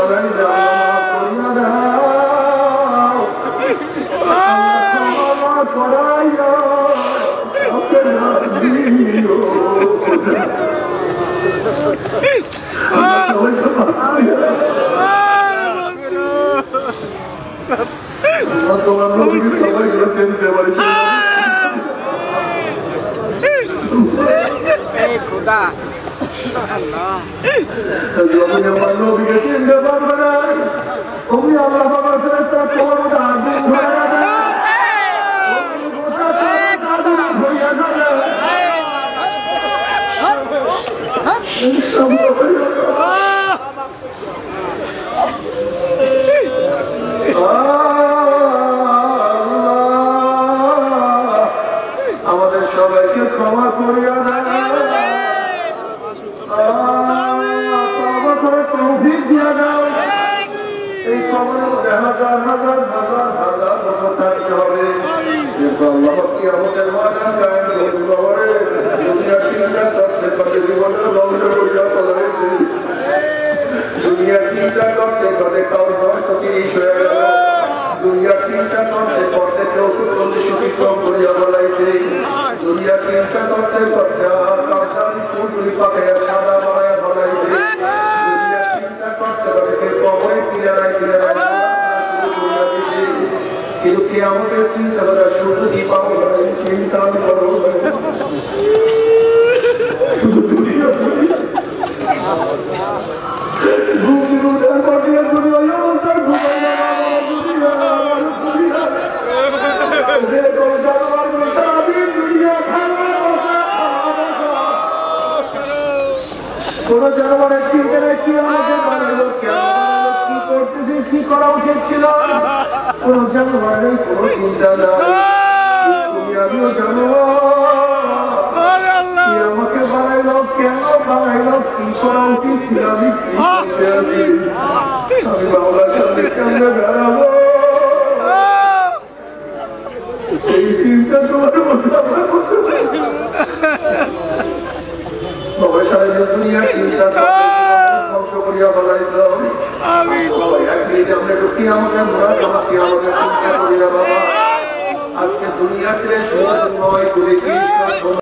বানাই করাইয়া তোমার সবাই চিনতে পারি খুদা আমার নবীকে চিনতে পারবে না তুমি আল্লাহ বাবার ফেরেশতা তোমার মধ্যে আগুন ধরে যাবে আমাদের সবাইকে ক্ষমা করিয়া দেয় তৌফিক দিয়া দাও এই কবরের মধ্যে হাজার হাজার হাজার হাজার বছর থাকতে হবে কিন্তু আল্লাহ কি আমাদের মাঝে কায়েম করতে পারে দুনিয়া চিন্তা করতে করতে জীবনটা ধ্বংস করিয়া ফেলেছে দুনিয়া চিন্তা করতে করতে কাল 10-30 হয়ে গেল দুনিয়া চিন্তা করতে করতে কেউ 40 অতিক্রম করিয়া বলাইছে দুনিয়া চিন্তা করতে করতে আর কাউকে ফুলগুলি পাকাইয়া সাদা বানাইয়া বলাইছে দুনিয়া চিন্তা করতে করতে কবরে কিনারায় কিনারায় কিন্তু কি আমাদের চিন্তা করা শুধু কি পাবো চিন্তা করো শুধু দুনিয়া কোন জনগণের চিন্তা নেই কি আমাদের বানালো কি করতেছে কি করা উচিত ছিল কোন জনগণের কোন চিন্তা নাই তুমি আমিও জানো আমাকে বানাইলো কেন বানাইলো কি করা উচিত ছিল আমি আমি বাংলার সামনে কেমনে বেড়াবো এই চিন্তা তোমার মধ্যে আমরা করতে পারি দুনিয়া চিন্তা ধ্বংস করিয়া বলাইত একদিন একটু কি আমাকে মরা কি আমাকে চিন্তা করি না বাবা আজকে দুনিয়াতে সময় করে